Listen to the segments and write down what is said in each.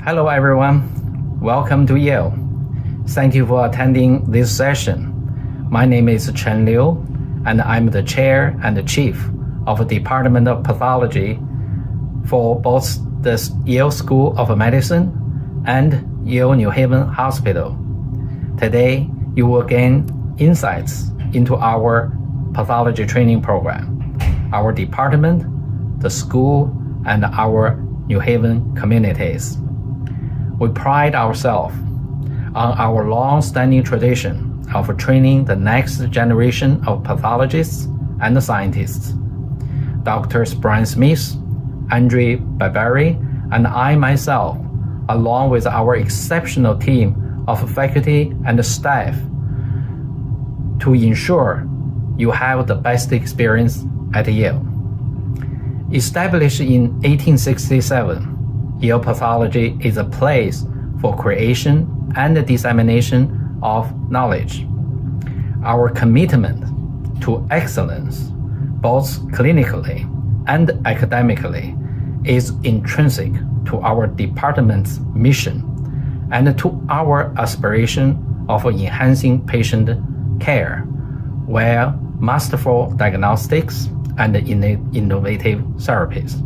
Hello everyone, welcome to Yale. Thank you for attending this session. My name is Chen Liu, and I'm the Chair and the Chief of the Department of Pathology for both the Yale School of Medicine and Yale New Haven Hospital. Today, you will gain insights into our pathology training program, our department, the school, and our New Haven communities. We pride ourselves on our long-standing tradition of training the next generation of pathologists and scientists. Doctors Brian Smith, Andre Barberi, and I myself, along with our exceptional team of faculty and staff, to ensure you have the best experience at Yale. Established in 1867, Yale Pathology is a place for creation and dissemination of knowledge. Our commitment to excellence, both clinically and academically, is intrinsic to our department's mission and to our aspiration of enhancing patient care via masterful diagnostics and innovative therapies.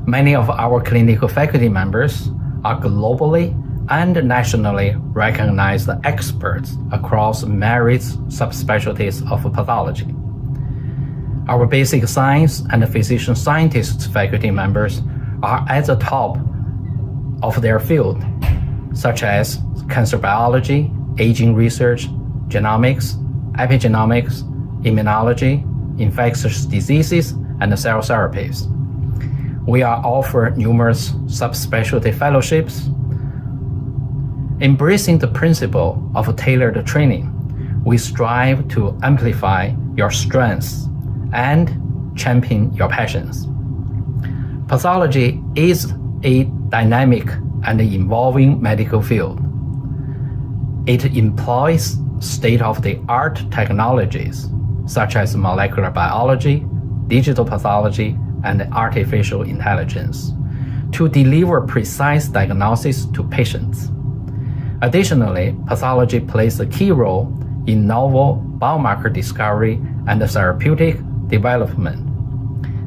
Many of our clinical faculty members are globally and nationally recognized experts across various subspecialties of pathology. Our basic science and physician scientists faculty members are at the top of their field, such as cancer biology, aging research, genomics, epigenomics, immunology, infectious diseases, and cell therapies. We are offered numerous subspecialty fellowships. Embracing the principle of tailored training, we strive to amplify your strengths and champion your passions. Pathology is a dynamic and evolving medical field. It employs state-of-the-art technologies such as molecular biology, digital pathology, and artificial intelligence to deliver precise diagnosis to patients. Additionally, pathology plays a key role in novel biomarker discovery and therapeutic development.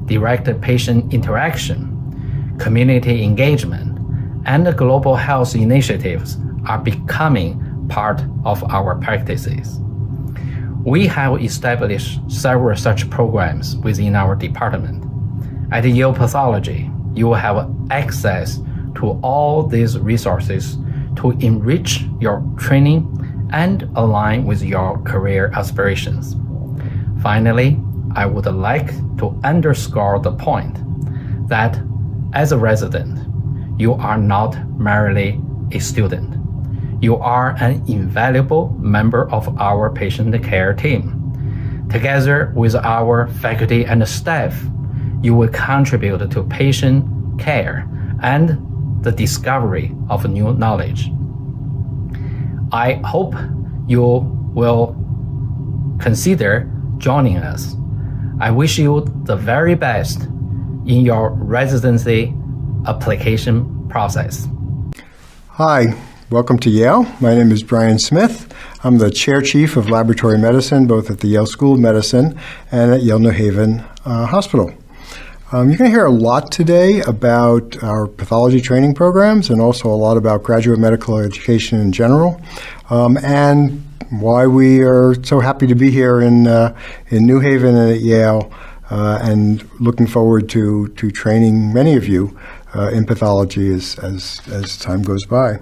Direct patient interaction, community engagement, and global health initiatives are becoming part of our practices. We have established several such programs within our department. At Yale Pathology, you will have access to all these resources to enrich your training and align with your career aspirations. Finally, I would like to underscore the point that as a resident, you are not merely a student. You are an invaluable member of our patient care team. Together with our faculty and staff, you will contribute to patient care and the discovery of new knowledge. I hope you will consider joining us. I wish you the very best in your residency application process. Hi, welcome to Yale. My name is Brian Smith. I'm the Chair Chief of Laboratory Medicine, both at the Yale School of Medicine and at Yale New Haven Hospital. You're going to hear a lot today about our pathology training programs and also a lot about graduate medical education in general, and why we are so happy to be here in New Haven and at Yale, and looking forward to training many of you in pathology as time goes by.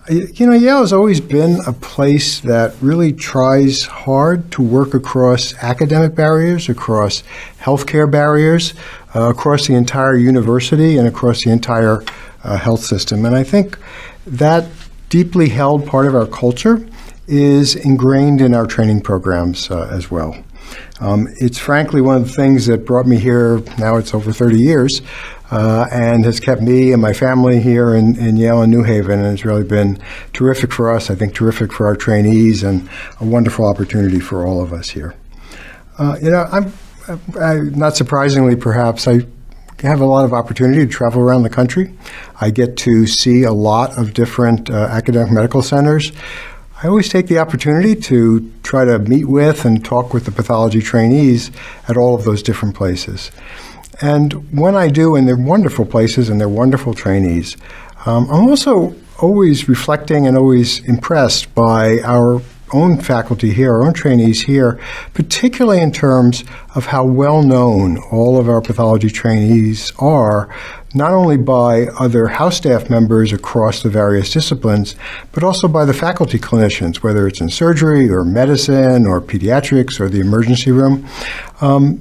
You know, Yale has always been a place that really tries hard to work across academic barriers, across healthcare barriers, across the entire university and across the entire health system. And I think that deeply held part of our culture is ingrained in our training programs as well. It's frankly one of the things that brought me here, now it's over 30 years, and has kept me and my family here in Yale and New Haven, and it's really been terrific for us, I think terrific for our trainees, and a wonderful opportunity for all of us here. I'm not surprisingly perhaps, I have a lot of opportunity to travel around the country. I get to see a lot of different academic medical centers. I always take the opportunity to try to meet with and talk with the pathology trainees at all of those different places. And when I do, and they're wonderful places and they're wonderful trainees, I'm also always reflecting and always impressed by our own faculty here, our own trainees here, particularly in terms of how well known all of our pathology trainees are, not only by other house staff members across the various disciplines, but also by the faculty clinicians, whether it's in surgery or medicine or pediatrics or the emergency room.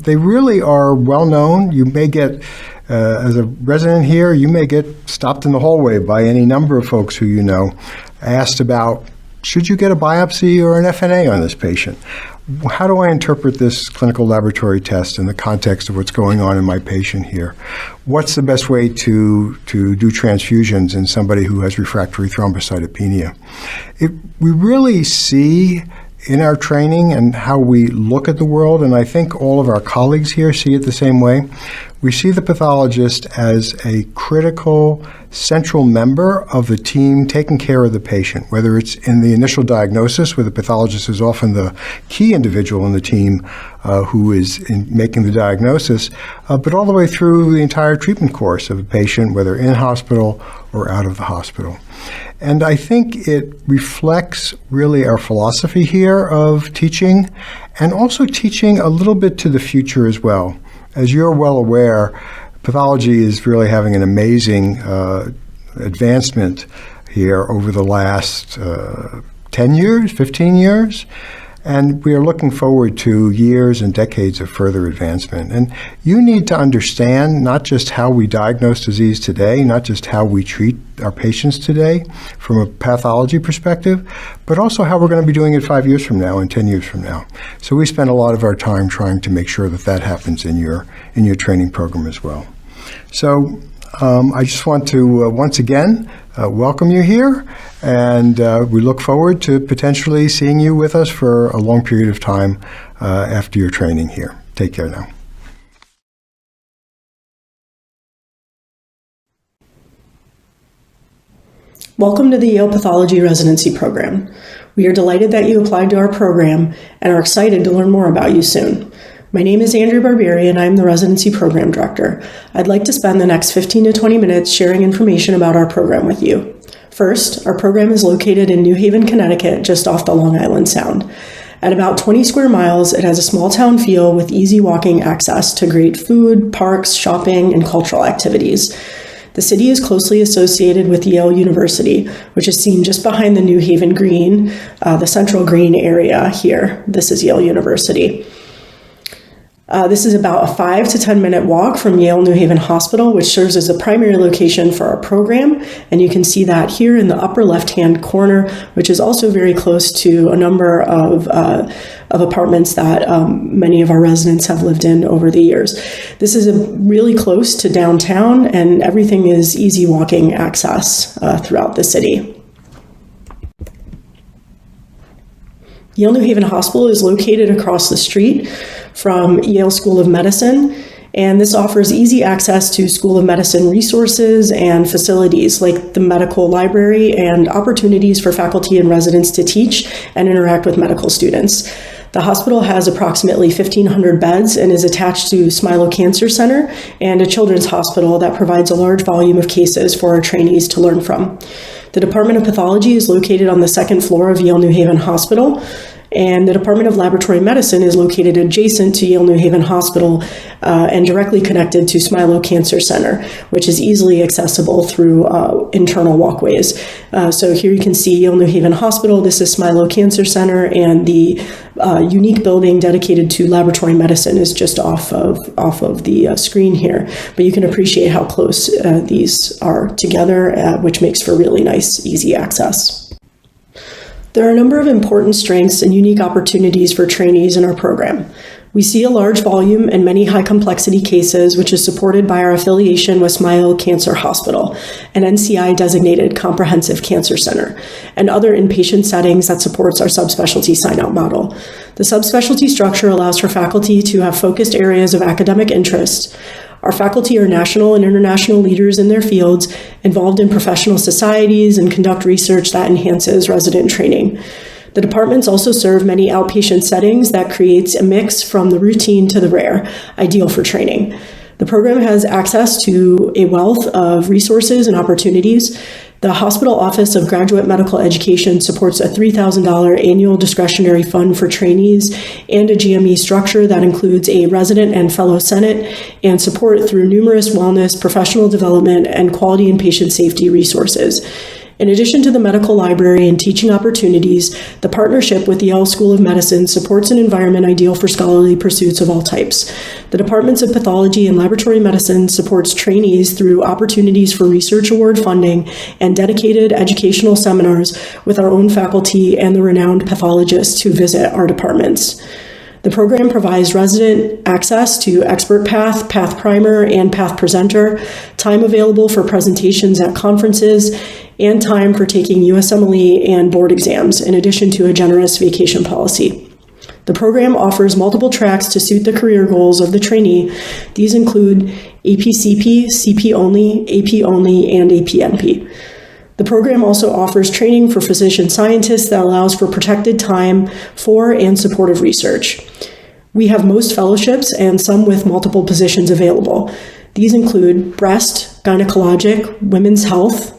They really are well known. You may get, as a resident here, you may get stopped in the hallway by any number of folks who you know, asked about, should you get a biopsy or an FNA on this patient? How do I interpret this clinical laboratory test in the context of what's going on in my patient here? What's the best way to do transfusions in somebody who has refractory thrombocytopenia? We really see in our training and how we look at the world, and I think all of our colleagues here see it the same way, we see the pathologist as a critical, central member of the team taking care of the patient, whether it's in the initial diagnosis, where the pathologist is often the key individual in the team who is making the diagnosis, but all the way through the entire treatment course of a patient, whether in hospital or out of the hospital. And I think it reflects really our philosophy here of teaching, and also teaching a little bit to the future as well. As you're well aware, pathology is really having an amazing advancement here over the last 10 years, 15 years. And we are looking forward to years and decades of further advancement. And you need to understand not just how we diagnose disease today, not just how we treat our patients today from a pathology perspective, but also how we're going to be doing it 5 years from now and 10 years from now. So we spend a lot of our time trying to make sure that that happens in your training program as well. So I just want to once again welcome you here, and we look forward to potentially seeing you with us for a long period of time after your training here. Take care now. Welcome to the Yale Pathology Residency Program. We are delighted that you applied to our program and are excited to learn more about you soon. My name is Andrea Barbieri, and I'm the Residency Program Director. I'd like to spend the next 15 to 20 minutes sharing information about our program with you. First, our program is located in New Haven, Connecticut, just off the Long Island Sound. At about 20 square miles, it has a small town feel with easy walking access to great food, parks, shopping, and cultural activities. The city is closely associated with Yale University, which is seen just behind the New Haven Green, the central green area here. This is Yale University. This is about a 5 to 10 minute walk from Yale New Haven Hospital, which serves as the primary location for our program. And you can see that here in the upper left-hand corner, which is also very close to a number of apartments that many of our residents have lived in over the years. This is really close to downtown, and everything is easy walking access throughout the city. Yale New Haven Hospital is located across the street from Yale School of Medicine, and this offers easy access to School of Medicine resources and facilities like the medical library and opportunities for faculty and residents to teach and interact with medical students. The hospital has approximately 1,500 beds and is attached to Smilow Cancer Center and a children's hospital that provides a large volume of cases for our trainees to learn from. The Department of Pathology is located on the second floor of Yale New Haven Hospital, and the Department of Laboratory Medicine is located adjacent to Yale New Haven Hospital and directly connected to Smilow Cancer Center, which is easily accessible through internal walkways. So here you can see Yale New Haven Hospital, this is Smilow Cancer Center, and the unique building dedicated to laboratory medicine is just off of the screen here. But you can appreciate how close these are together, which makes for really nice, easy access. There are a number of important strengths and unique opportunities for trainees in our program. We see a large volume and many high complexity cases, which is supported by our affiliation with Smilow Cancer Hospital, an NCI designated comprehensive cancer center, and other inpatient settings that supports our subspecialty sign-out model. The subspecialty structure allows for faculty to have focused areas of academic interest. Our faculty are national and international leaders in their fields, involved in professional societies, and conduct research that enhances resident training. The departments also serve many outpatient settings that creates a mix from the routine to the rare, ideal for training. The program has access to a wealth of resources and opportunities. The Hospital Office of Graduate Medical Education supports a $3,000 annual discretionary fund for trainees and a GME structure that includes a resident and fellow senate and support through numerous wellness, professional development, and quality and patient safety resources. In addition to the medical library and teaching opportunities, the partnership with the Yale School of Medicine supports an environment ideal for scholarly pursuits of all types. The Departments of Pathology and Laboratory Medicine supports trainees through opportunities for research award funding and dedicated educational seminars with our own faculty and the renowned pathologists who visit our departments. The program provides resident access to Expert Path, Path Primer, and Path Presenter, time available for presentations at conferences, and time for taking USMLE and board exams, in addition to a generous vacation policy. The program offers multiple tracks to suit the career goals of the trainee. These include APCP, CP only, AP only, and APNP. The program also offers training for physician scientists that allows for protected time for and supportive research. We have most fellowships and some with multiple positions available. These include breast, gynecologic, women's health,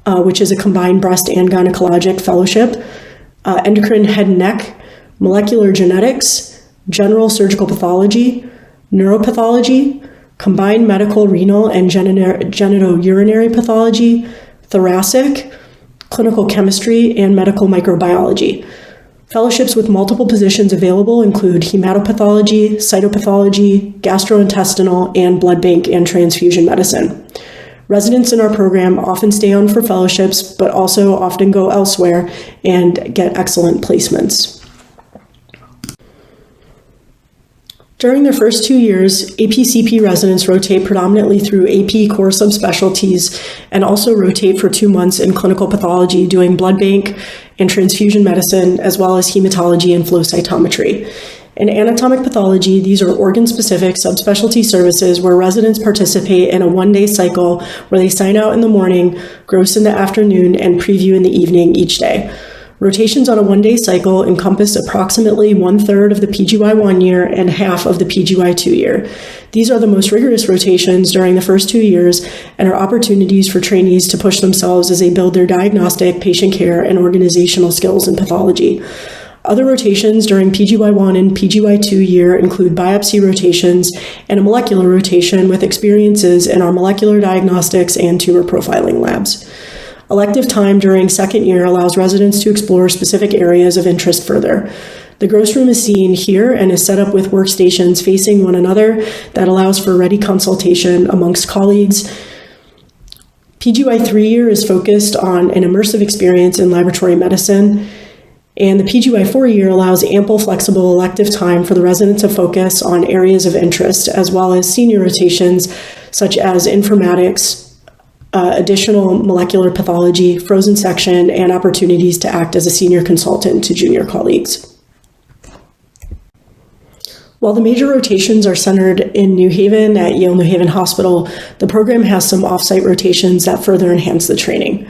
which is a combined breast and gynecologic fellowship, endocrine head and neck, molecular genetics, general surgical pathology, neuropathology, combined medical, renal, and genitourinary pathology, thoracic, clinical chemistry, and medical microbiology. Fellowships with multiple positions available include hematopathology, cytopathology, gastrointestinal, and blood bank and transfusion medicine. Residents in our program often stay on for fellowships, but also often go elsewhere and get excellent placements. During their first 2 years, APCP residents rotate predominantly through AP core subspecialties and also rotate for 2 months in clinical pathology doing blood bank and transfusion medicine, as well as hematology and flow cytometry. In anatomic pathology, these are organ-specific subspecialty services where residents participate in a one-day cycle where they sign out in the morning, gross in the afternoon, and preview in the evening each day. Rotations on a one-day cycle encompass approximately 1/3 of the PGY 1 year and half of the PGY 2 year. These are the most rigorous rotations during the first 2 years and are opportunities for trainees to push themselves as they build their diagnostic, patient care, and organizational skills in pathology. Other rotations during PGY 1 and PGY 2 year include biopsy rotations and a molecular rotation with experiences in our molecular diagnostics and tumor profiling labs. Elective time during second year allows residents to explore specific areas of interest further. The gross room is seen here and is set up with workstations facing one another that allows for ready consultation amongst colleagues. PGY 3 year is focused on an immersive experience in laboratory medicine, and the PGY 4 year allows ample flexible elective time for the residents to focus on areas of interest, as well as senior rotations such as informatics, additional molecular pathology, frozen section, and opportunities to act as a senior consultant to junior colleagues. While the major rotations are centered in New Haven at Yale New Haven Hospital, the program has some off-site rotations that further enhance the training.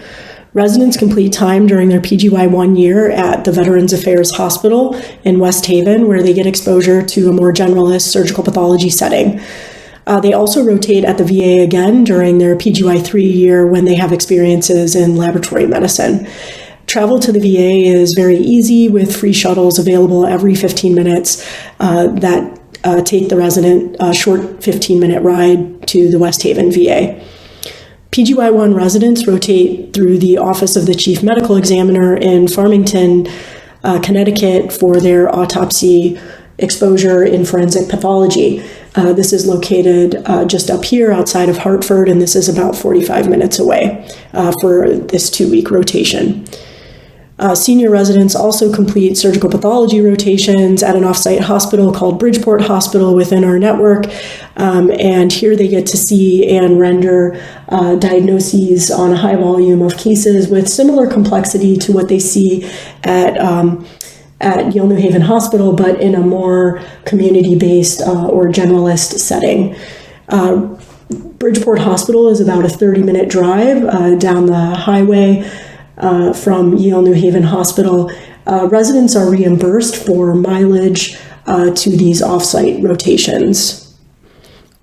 Residents complete time during their PGY 1 year at the Veterans Affairs Hospital in West Haven, where they get exposure to a more generalist surgical pathology setting. They also rotate at the VA again during their PGY 3 year when they have experiences in laboratory medicine. Travel to the VA is very easy with free shuttles available every 15 minutes that take the resident a short 15-minute ride to the West Haven VA. PGY 1 residents rotate through the Office of the Chief Medical Examiner in Farmington, Connecticut for their autopsy exposure in forensic pathology. This is located just up here outside of Hartford, and this is about 45 minutes away for this 2-week rotation. Senior residents also complete surgical pathology rotations at an off-site hospital called Bridgeport Hospital within our network, and here they get to see and render diagnoses on a high volume of cases with similar complexity to what they see at Yale New Haven Hospital, but in a more community-based or generalist setting. Bridgeport Hospital is about a 30-minute drive down the highway from Yale New Haven Hospital. Residents are reimbursed for mileage to these off-site rotations.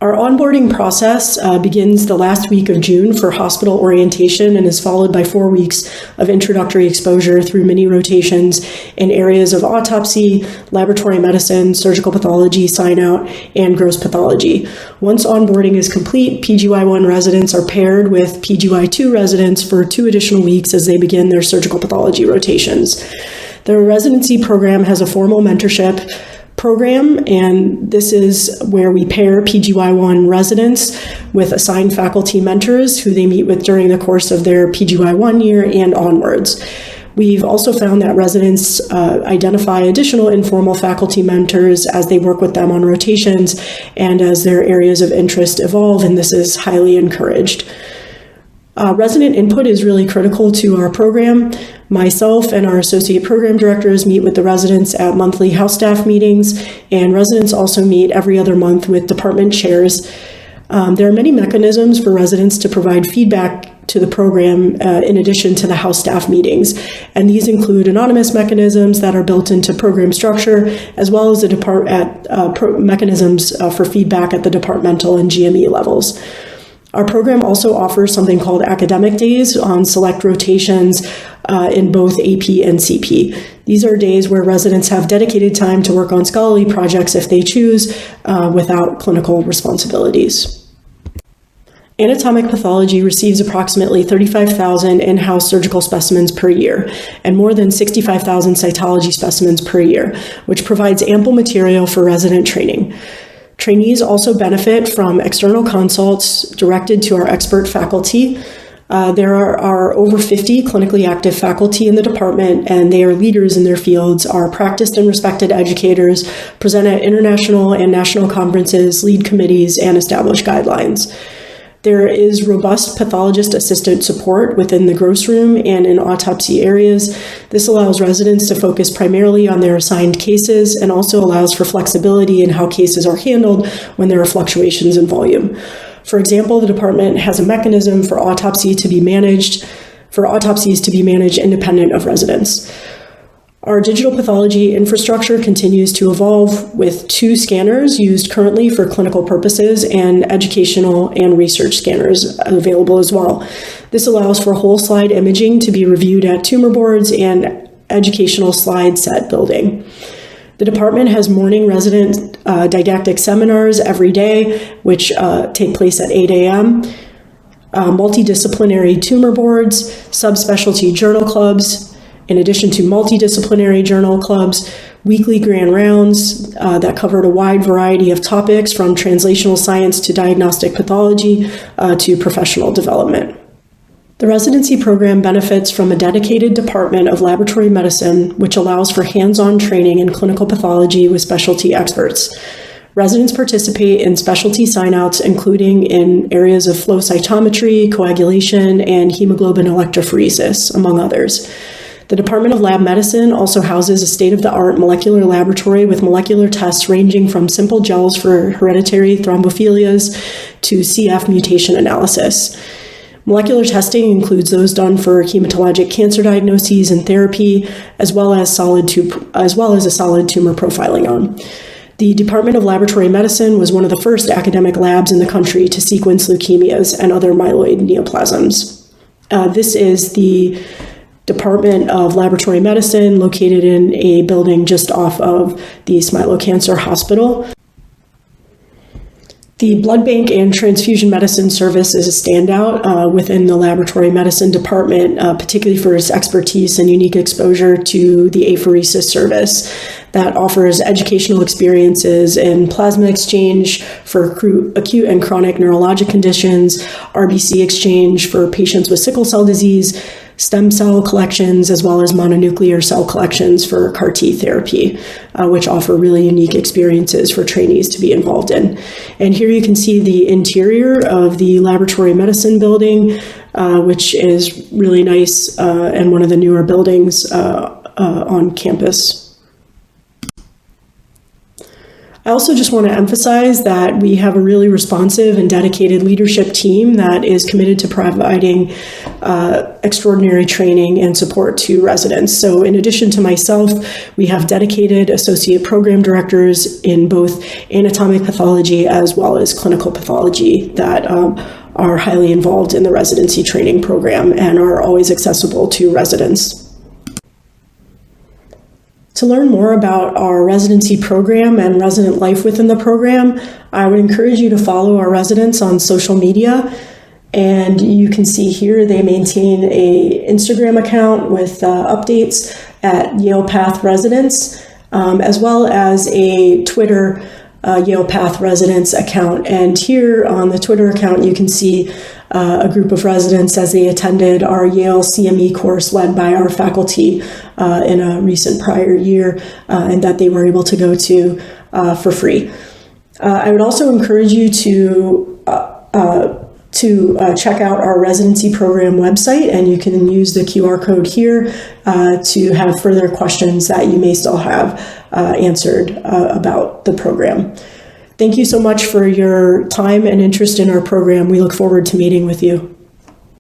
Our onboarding process begins the last week of June for hospital orientation and is followed by 4 weeks of introductory exposure through mini rotations in areas of autopsy, laboratory medicine, surgical pathology, sign-out, and gross pathology. Once onboarding is complete, PGY 1 residents are paired with PGY 2 residents for 2 additional weeks as they begin their surgical pathology rotations. The residency program has a formal mentorship program, and this is where we pair PGY 1 residents with assigned faculty mentors who they meet with during the course of their PGY 1 year and onwards. We've also found that residents identify additional informal faculty mentors as they work with them on rotations and as their areas of interest evolve, and this is highly encouraged. Resident input is really critical to our program. Myself and our associate program directors meet with the residents at monthly house staff meetings, and residents also meet every other month with department chairs. There are many mechanisms for residents to provide feedback to the program in addition to the house staff meetings, and these include anonymous mechanisms that are built into program structure, as well as mechanisms for feedback at the departmental and GME levels. Our program also offers something called academic days on select rotations in both AP and CP. These are days where residents have dedicated time to work on scholarly projects if they choose without clinical responsibilities. Anatomic pathology receives approximately 35,000 in-house surgical specimens per year and more than 65,000 cytology specimens per year, which provides ample material for resident training. Trainees also benefit from external consults directed to our expert faculty. There are over 50 clinically active faculty in the department, and they are leaders in their fields, are practiced and respected educators, present at international and national conferences, lead committees, and establish guidelines. There is robust pathologist assistant support within the gross room and in autopsy areas. This allows residents to focus primarily on their assigned cases and also allows for flexibility in how cases are handled when there are fluctuations in volume. For example, the department has a mechanism for autopsies to be managed independent of residents. Our digital pathology infrastructure continues to evolve with 2 scanners used currently for clinical purposes and educational and research scanners available as well. This allows for whole slide imaging to be reviewed at tumor boards and educational slide set building. The department has morning resident didactic seminars every day, which take place at 8 a.m., multidisciplinary tumor boards, subspecialty journal clubs, in addition to multidisciplinary journal clubs, weekly grand rounds that covered a wide variety of topics from translational science to diagnostic pathology to professional development. The residency program benefits from a dedicated department of laboratory medicine, which allows for hands-on training in clinical pathology with specialty experts. Residents participate in specialty sign-outs, including in areas of flow cytometry, coagulation, and hemoglobin electrophoresis, among others. The Department of Lab Medicine also houses a state-of-the-art molecular laboratory with molecular tests ranging from simple gels for hereditary thrombophilias to CF mutation analysis. Molecular testing includes those done for hematologic cancer diagnoses and therapy, as well as a solid tumor profiling arm. The Department of Laboratory Medicine was one of the first academic labs in the country to sequence leukemias and other myeloid neoplasms. This is the Department of Laboratory Medicine, located in a building just off of the Smilow Cancer Hospital. The blood bank and transfusion medicine service is a standout within the laboratory medicine department, particularly for its expertise and unique exposure to the apheresis service that offers educational experiences in plasma exchange for acute and chronic neurologic conditions, RBC exchange for patients with sickle cell disease, stem cell collections, as well as mononuclear cell collections for CAR T therapy, which offer really unique experiences for trainees to be involved in. And here you can see the interior of the laboratory medicine building, which is really nice and one of the newer buildings on campus. I also just want to emphasize that we have a really responsive and dedicated leadership team that is committed to providing extraordinary training and support to residents. So in addition to myself, we have dedicated associate program directors in both anatomic pathology as well as clinical pathology that are highly involved in the residency training program and are always accessible to residents. To learn more about our residency program and resident life within the program, I would encourage you to follow our residents on social media. And you can see here they maintain an Instagram account with updates at Yale Path Residence, as well as a Twitter Yale Path Residence account. And here on the Twitter account, you can see a group of residents as they attended our Yale CME course led by our faculty in a recent prior year, and that they were able to go to for free. I would also encourage you to check out our residency program website, and you can use the QR code here to have further questions that you may still have answered about the program. Thank you so much for your time and interest in our program. We look forward to meeting with you.